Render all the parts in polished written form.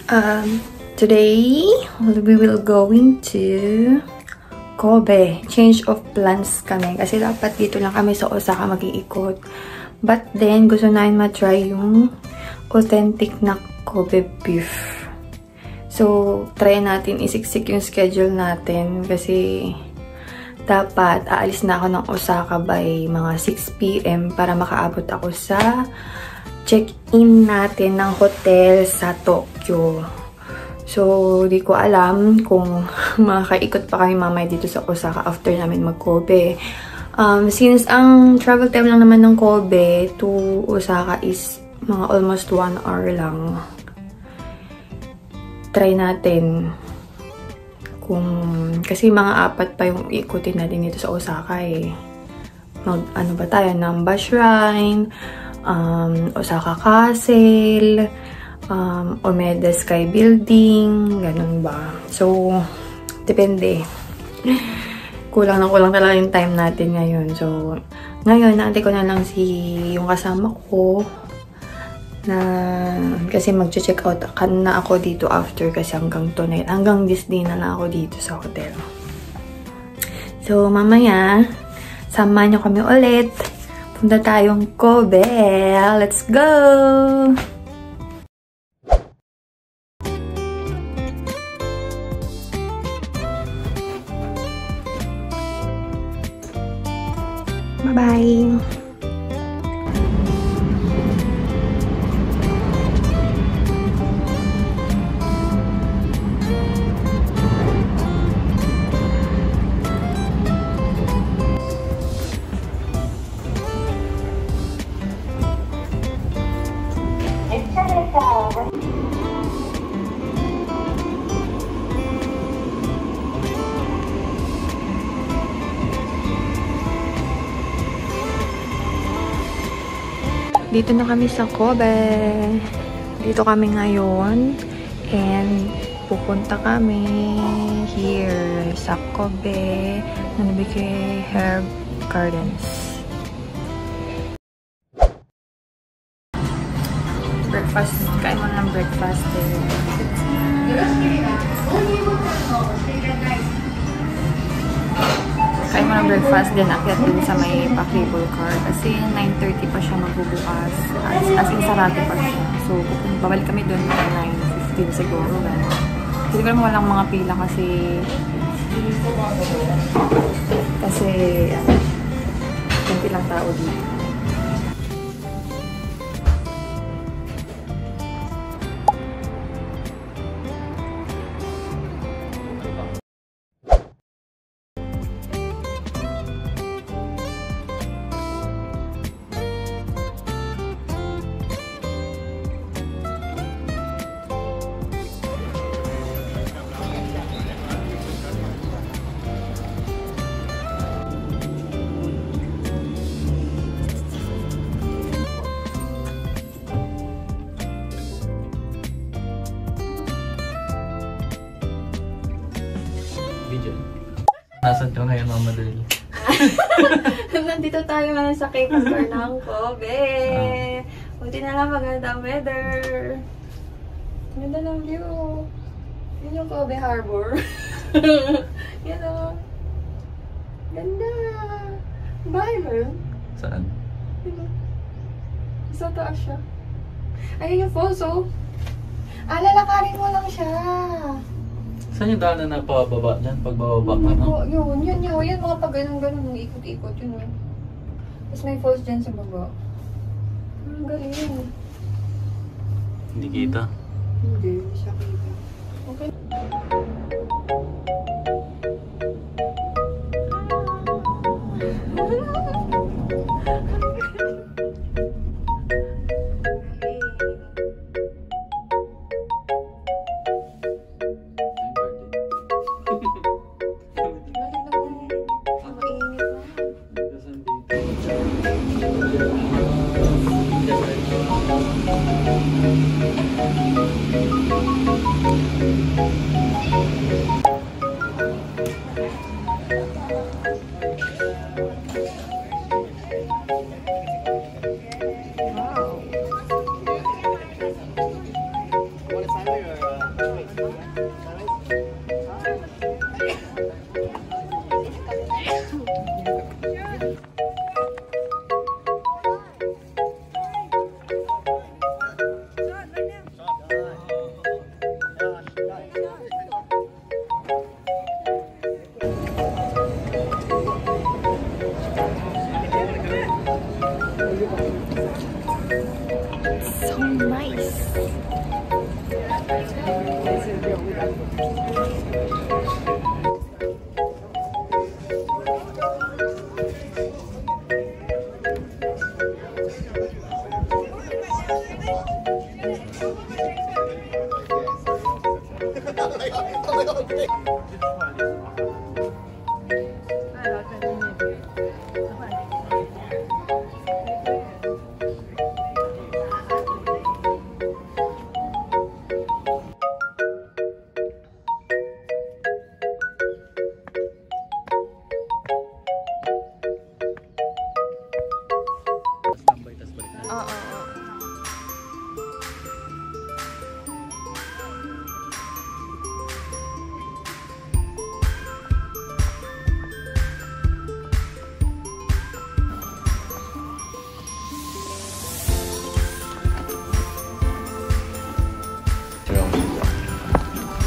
Today we will going to Kobe. Change of plans kami. Kasi dapat dito lang kami sa Osaka mag-iikot. But then, gusto namin matry yung authentic na Kobe beef. So, try natin isiksik yung schedule natin. Kasi, dapat aalis na ako ng Osaka by mga 6 PM para makaabot ako sa check-in natin ng hotel sa Tokyo. So, di ko alam kung makakaikot pa kami mamaya dito sa Osaka after namin mag-Kobe. Since ang travel time lang naman ng Kobe to Osaka is mga almost 1 hour lang. Try natin kasi mga 4 pa yung ikutin natin dito sa Osaka eh. Ano ba tayo? Namba Shrine, Osaka Castle, Omeda Sky Building, ganun ba? So, depende. Kulang talaga yung time natin ngayon. So, ngayon, naantay ko na lang yung kasama ko na kasi mag-check out na ako dito after kasi hanggang tonight. Hanggang this day na lang ako dito sa hotel. So, mamaya, samahan nyo kami ulit. Punta tayong Kobe. Let's go! Bye-bye! Dito na kami sa Kobe. Dito kami ngayon. And pupunta kami here sa Kobe Nanabike Herb Gardens. Breakfast. Kain mo ng breakfast eh. Kain mo ng breakfast, then akyat din sa may pa-cable car. Kasi 9:30 pa siya magbubukas. As in, sarado pa siya. So, babalik kami doon ng 9:15 siguro. Hindi ko naman walang mga pila kasi konti lang tao dito. Nasaan ka ngayon, Mama Del? Nandito tayo ngayon sa cable car ng Kobe. Buti na lang maganda ang weather. Ganda ng view. Yun yung Kobe Harbor. Yan o. Ganda. Bahay ba yun? Saan? Diba? Sa taas siya. Ayun yung falls oh. Lalakarin mo lang siya. Saan yung daanan na pababa dyan? Pag bababa ka, no? Yun, mga pag ganun-ganun, ikot-ikot, yun. Tapos may falls dyan sa baba. Ang galing. Hindi kita. Hindi siya kita. Okay. Nice.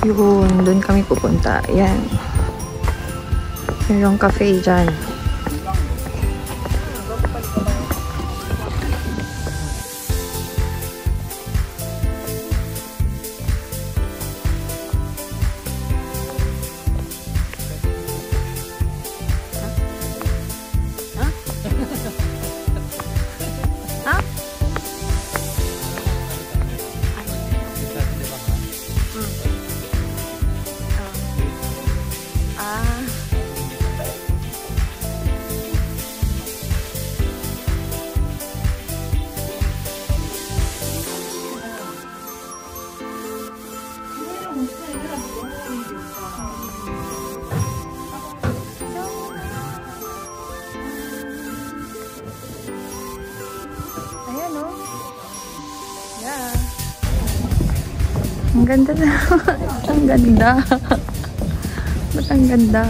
Yun, doon kami pupunta. Yan. Merong cafe dyan. Ayan o. Yeah. Ang ganda na. Ang ganda. Ba't ang ganda?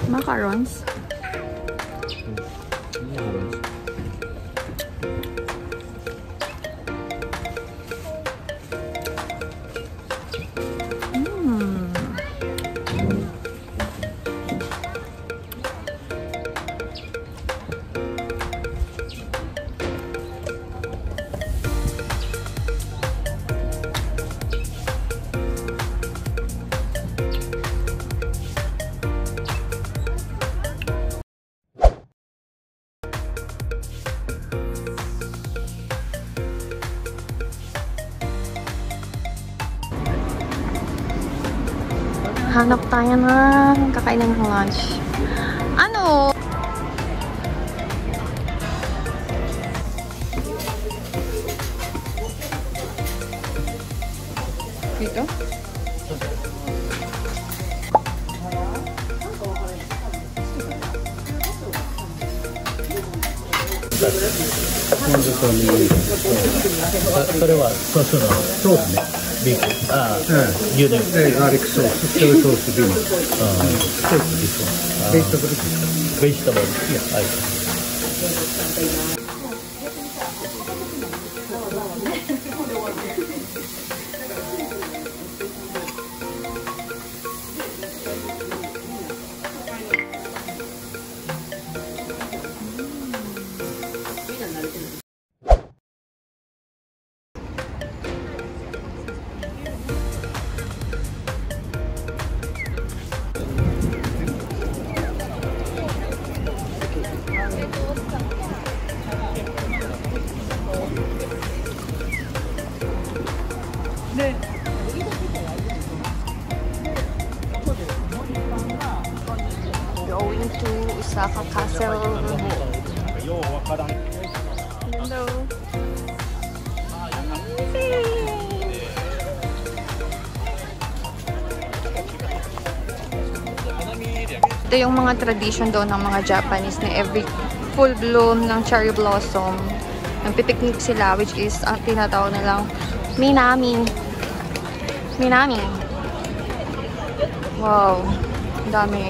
Macarons. Hanap tayo ng kakainin ng lunch. Ano? Dito? Beef. Union. Garlic sauce, soy sauce, beef. Vegetable. Yeah. Hello. Ito yung mga tradition daw ng mga Japanese na every full bloom ng cherry blossom. Nagpipiknik sila, which is ang tinatawag nilang Minami. Minami. Wow. Ang dami.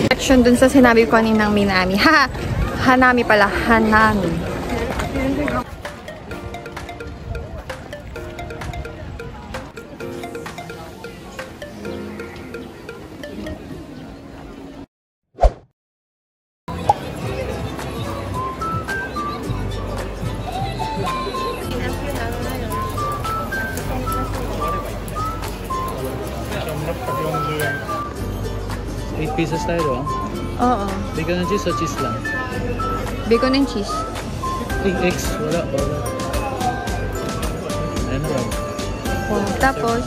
Section dun sa sinabi ko kaninang Minami. Ha! Hanami pala. Hanami. Eight pieces tayo, Oo. Bacon and cheese o cheese lang? Bacon and cheese. Eggs, wala. Ayun na lang. Oh, tapos,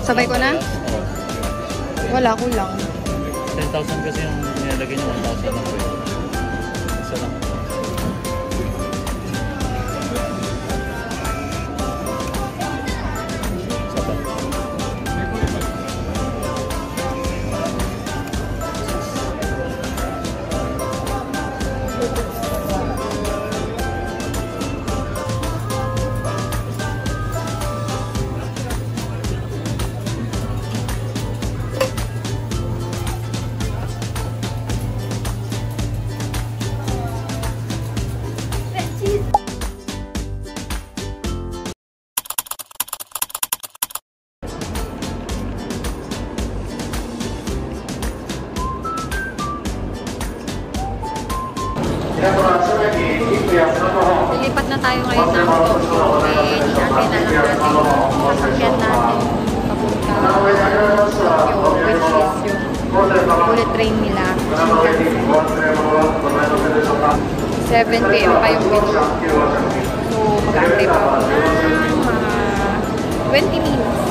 sabay ko na? Wala, kulang. 10,000 kasi yung nilalagay niya, 1,000 lang. Isa lang. Sabat. Lilipat na tayo ngayon ng Tokyo. Eh, antay na lang natin yung sasakyan natin papunta Tokyo, which is yung bullet train nila. 7 p.m. pa yung window. So, mag-antay pa ako ng mga 20 minutes.